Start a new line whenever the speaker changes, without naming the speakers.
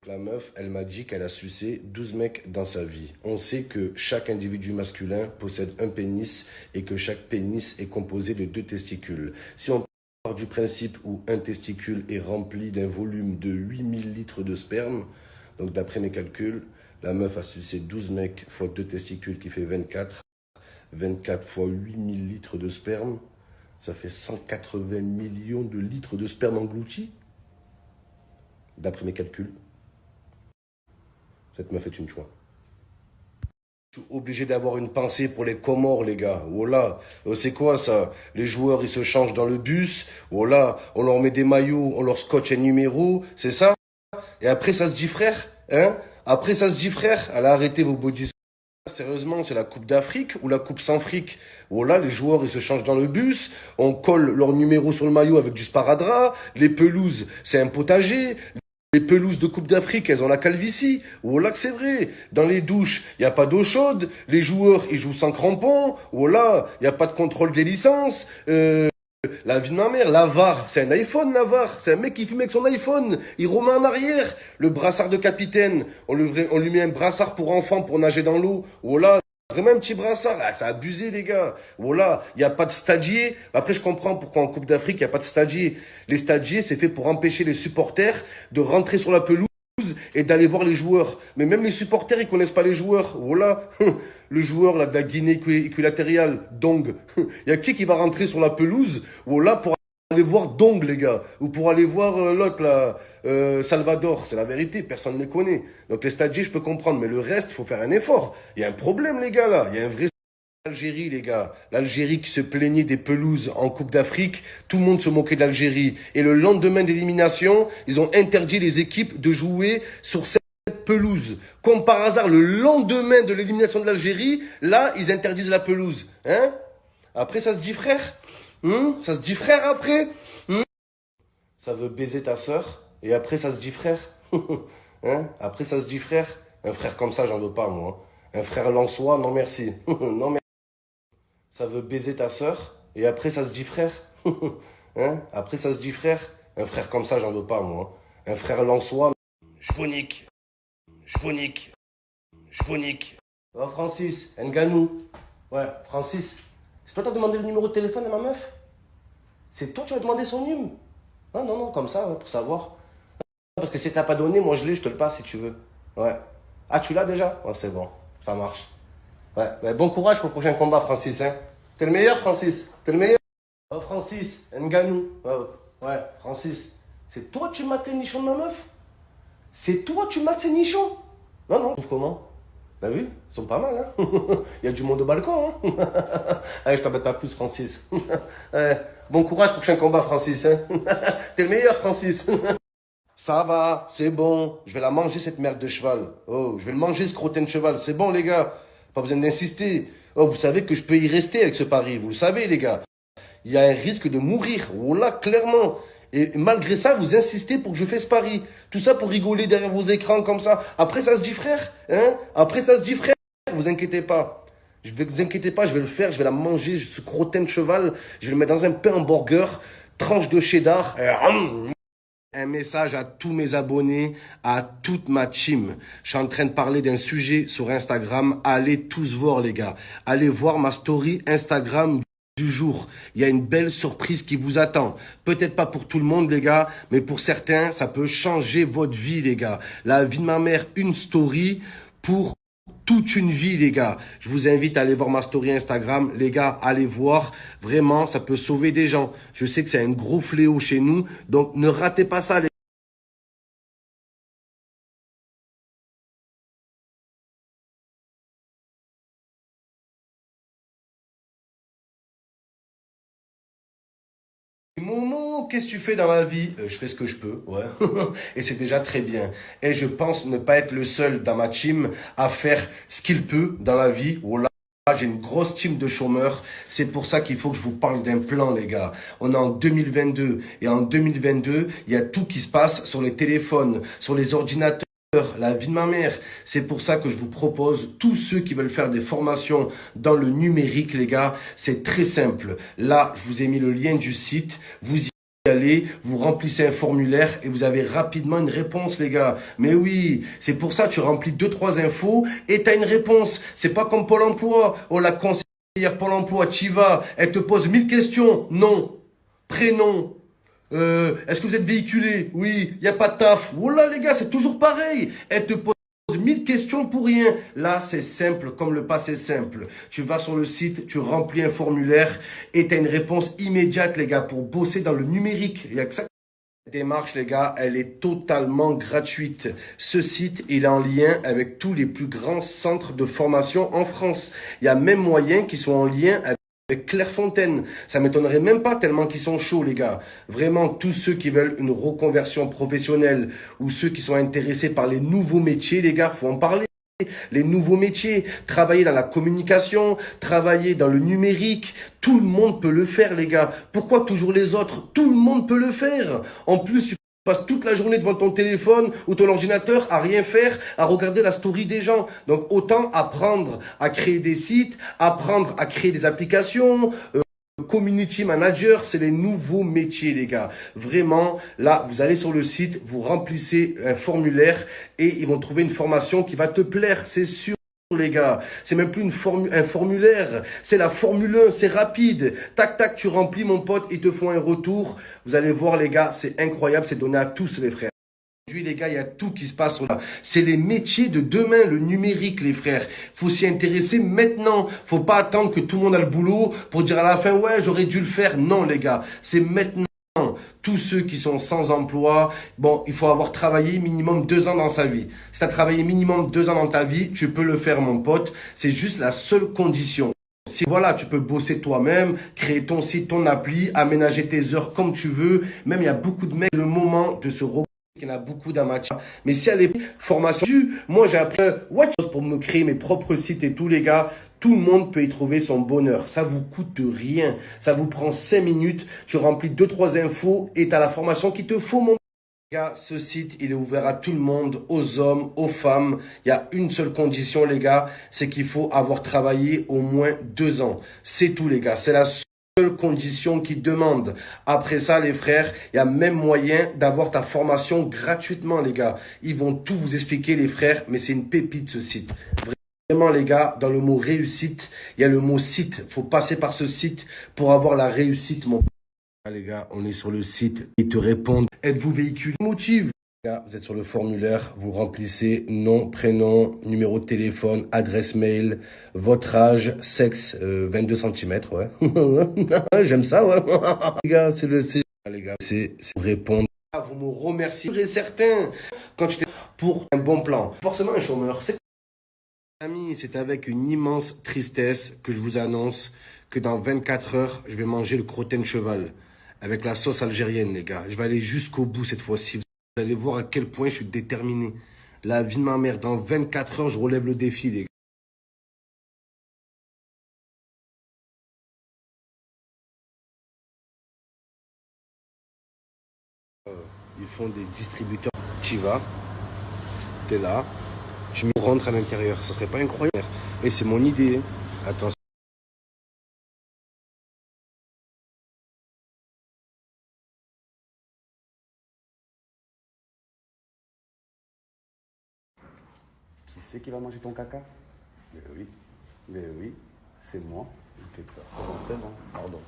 La meuf, elle m'a dit qu'elle a sucé 12 mecs dans sa vie. On sait que chaque individu masculin possède un pénis et que chaque pénis est composé de 2 testicules. Si on part du principe où un testicule est rempli d'un volume de 8000 litres de sperme, donc d'après mes calculs, la meuf a sucé 12 mecs fois 2 testicules qui fait 24. 24 fois 8000 litres de sperme, ça fait 180 millions de litres de sperme engloutis. D'après mes calculs. Cette meuf est une chouin. Je suis obligé d'avoir une pensée pour les Comores, les gars. Voilà. C'est quoi ça? Les joueurs, ils se changent dans le bus. Voilà. On leur met des maillots, on leur scotche un numéro. C'est ça? Et après, ça se dit frère? Hein? Après, ça se dit frère? Allez, arrêtez vos beaux discours. Sérieusement, c'est la Coupe d'Afrique ou la Coupe sans fric? Voilà, les joueurs, ils se changent dans le bus. On colle leur numéro sur le maillot avec du sparadrap. Les pelouses, c'est un potager. Les pelouses de Coupe d'Afrique, elles ont la calvitie. Voilà que c'est vrai. Dans les douches, il n'y a pas d'eau chaude. Les joueurs, ils jouent sans crampons. Voilà, il n'y a pas de contrôle des licences. La vie de ma mère, la VAR, c'est un iPhone, la VAR. C'est un mec qui fume avec son iPhone. Il remet en arrière. Le brassard de capitaine, on lui met un brassard pour enfant pour nager dans l'eau. Voilà. Vraiment un petit brassard, ah, c'est abusé les gars. Voilà, il n'y a pas de stadier. Après je comprends pourquoi en Coupe d'Afrique il n'y a pas de stadier. Les stadiers c'est fait pour empêcher les supporters de rentrer sur la pelouse et d'aller voir les joueurs. Mais même les supporters ils connaissent pas les joueurs. Voilà, le joueur là de la Guinée équatoriale, Dong. Il y a qui va rentrer sur la pelouse? Voilà pour aller voir Dong les gars ou pour aller voir l'autre là. Salvador, c'est la vérité, personne ne les connaît. Donc les stadiers, je peux comprendre, mais le reste, il faut faire un effort. Il y a un problème, les gars, là. Il y a un vrai... L'Algérie, les gars. L'Algérie qui se plaignait des pelouses en Coupe d'Afrique. Tout le monde se moquait de l'Algérie. Et le lendemain d'élimination, ils ont interdit les équipes de jouer sur cette pelouse. Comme par hasard, le lendemain de l'élimination de l'Algérie, là, ils interdisent la pelouse. Hein? Après, ça se dit frère? Ça se dit frère après? Ça veut baiser ta sœur? Et après, ça se dit frère. Hein? Après, ça se dit frère. Un frère comme ça, j'en veux pas, moi. Un frère Lançois, non merci. Non merci. Ça veut baiser ta sœur. Et après, ça se dit frère. Hein? Après, ça se dit frère. Un frère comme ça, j'en veux pas, moi. Un frère Lançois. Je vous nique. Je vous nique. Je vous nique. Oh, Francis, Nganou. Ouais, Francis. C'est toi qui as demandé le numéro de téléphone à ma meuf? C'est toi qui as demandé son numéro? Non, non, non, comme ça, ouais, pour savoir. Parce que si t'as pas donné, moi je l'ai, je te le passe si tu veux. Ouais. Ah, tu l'as déjà? Ouais, c'est bon. Ça marche. Ouais. Ouais, bon courage pour le prochain combat, Francis. Hein. T'es le meilleur, Francis. T'es le meilleur. Oh, Francis, Nganou. Ouais, ouais, Francis. C'est toi tu mates les nichons de ma meuf? C'est toi tu mates ces nichons? Non, non. Tu trouves comment? Bah oui, ils sont pas mal, hein. Il y a du monde au balcon, hein. Allez, je t'embête pas plus, Francis. Ouais. Bon courage pour le prochain combat, Francis. Hein. T'es le meilleur, Francis. Ça va, c'est bon. Je vais la manger, cette merde de cheval. Oh, je vais le manger, ce crottin de cheval. C'est bon, les gars. Pas besoin d'insister. Oh, vous savez que je peux y rester avec ce pari. Vous le savez, les gars. Il y a un risque de mourir. Oh là, clairement. Et malgré ça, vous insistez pour que je fasse ce pari. Tout ça pour rigoler derrière vos écrans comme ça. Après, ça se dit frère. Hein? Après, ça se dit frère. Vous inquiétez pas. Vous inquiétez pas, je vais le faire. Je vais la manger, ce crottin de cheval. Je vais le mettre dans un pain hamburger. Tranche de cheddar. Un message à tous mes abonnés, à toute ma team. Je suis en train de parler d'un sujet sur Instagram. Allez tous voir, les gars. Allez voir ma story Instagram du jour. Il y a une belle surprise qui vous attend. Peut-être pas pour tout le monde, les gars, mais pour certains, ça peut changer votre vie, les gars. La vie de ma mère, une story pour toute une vie, les gars. Je vous invite à aller voir ma story Instagram. Les gars, allez voir. Vraiment, ça peut sauver des gens. Je sais que c'est un gros fléau chez nous. Donc, ne ratez pas ça, les Momo, qu'est-ce que tu fais dans la vie? Je fais ce que je peux, ouais. Et c'est déjà très bien. Et je pense ne pas être le seul dans ma team à faire ce qu'il peut dans la vie. Oh là, j'ai une grosse team de chômeurs. C'est pour ça qu'il faut que je vous parle d'un plan, les gars. On est en 2022. Et en 2022, il y a tout qui se passe sur les téléphones, sur les ordinateurs. La vie de ma mère. C'est pour ça que je vous propose, tous ceux qui veulent faire des formations dans le numérique, les gars, c'est très simple. Là, je vous ai mis le lien du site. Vous y allez, vous remplissez un formulaire et vous avez rapidement une réponse, les gars. Mais oui, c'est pour ça que tu remplis 2-3 infos et tu as une réponse. C'est pas comme Pôle emploi. Oh, la conseillère Pôle emploi, tu y vas, elle te pose 1000 questions. Non. Prénom. Est-ce que vous êtes véhiculé? Oui. Il n'y a pas de taf. Oh là, les gars, c'est toujours pareil. Elle te pose 1000 questions pour rien. Là, c'est simple, comme le passé simple. Tu vas sur le site, tu remplis un formulaire et tu as une réponse immédiate, les gars, pour bosser dans le numérique. Il y a que ça. Cette démarche, les gars, elle est totalement gratuite. Ce site, il est en lien avec tous les plus grands centres de formation en France. Il y a même moyen qu'ils soient en lien avec Clairefontaine. Ça m'étonnerait même pas tellement qu'ils sont chauds, les gars. Vraiment, tous ceux qui veulent une reconversion professionnelle ou ceux qui sont intéressés par les nouveaux métiers, les gars, faut en parler. Les nouveaux métiers, travailler dans la communication, travailler dans le numérique, tout le monde peut le faire, les gars. Pourquoi toujours les autres? Tout le monde peut le faire. En plus, tu passes toute la journée devant ton téléphone ou ton ordinateur à rien faire, à regarder la story des gens. Donc autant apprendre à créer des sites, apprendre à créer des applications. Community manager, c'est les nouveaux métiers, les gars. Vraiment, là, vous allez sur le site, vous remplissez un formulaire et ils vont trouver une formation qui va te plaire, c'est sûr. Les gars, c'est même plus un formulaire, c'est la Formule 1, c'est rapide. Tac, tac, tu remplis, mon pote, ils te font un retour. Vous allez voir, les gars, c'est incroyable, c'est donné à tous, les frères. Aujourd'hui, les gars, il y a tout qui se passe là. C'est les métiers de demain, le numérique, les frères. Faut s'y intéresser maintenant. Faut pas attendre que tout le monde a le boulot pour dire à la fin, ouais, j'aurais dû le faire. Non, les gars, c'est maintenant. Tous ceux qui sont sans emploi, bon, il faut avoir travaillé minimum 2 ans dans sa vie. Si tu as travaillé minimum 2 ans dans ta vie, tu peux le faire, mon pote. C'est juste la seule condition. Si voilà, tu peux bosser toi-même, créer ton site, ton appli, aménager tes heures comme tu veux. Même il y a beaucoup de mecs, le moment de se reposer. Il y en a beaucoup d'amateurs. Mais si elle est formation, moi j'ai appris pour me créer mes propres sites et tout, les gars. Tout le monde peut y trouver son bonheur. Ça vous coûte rien. Ça vous prend 5 minutes. Tu remplis 2-3 infos et tu as la formation qu'il te faut, mon gars. Ce site, il est ouvert à tout le monde, aux hommes, aux femmes. Il y a une seule condition, les gars, c'est qu'il faut avoir travaillé au moins 2 ans. C'est tout, les gars. C'est la seule condition qui demande. Après ça, les frères, il y a même moyen d'avoir ta formation gratuitement, les gars. Ils vont tout vous expliquer, les frères, mais c'est une pépite, ce site. Vraiment, les gars, dans le mot réussite, il y a le mot site. Faut passer par ce site pour avoir la réussite, mon. Les gars, on est sur le site. Ils te répondent. Êtes-vous véhiculé? Motive. Les gars, vous êtes sur le formulaire. Vous remplissez nom, prénom, numéro de téléphone, adresse mail, votre âge, sexe, 22 cm. Ouais. J'aime ça, ouais. Les gars, c'est les gars, c'est répondre. Vous me remercierez certains quand j'étais pour un bon plan. Forcément, un chômeur. Amis, c'est avec une immense tristesse que je vous annonce que dans 24 heures, je vais manger le crottin de cheval avec la sauce algérienne, les gars. Je vais aller jusqu'au bout cette fois-ci. Vous allez voir à quel point je suis déterminé. La vie de ma mère, dans 24 heures, je relève le défi, les gars. Ils font des distributeurs. Tu vas, t'es là, tu me rentres à l'intérieur. Ça serait pas incroyable. Et c'est mon idée. Attention.
Qui c'est qui va manger ton caca? Mais oui, c'est moi. Il me fait peur. Bon, c'est bon, pardon.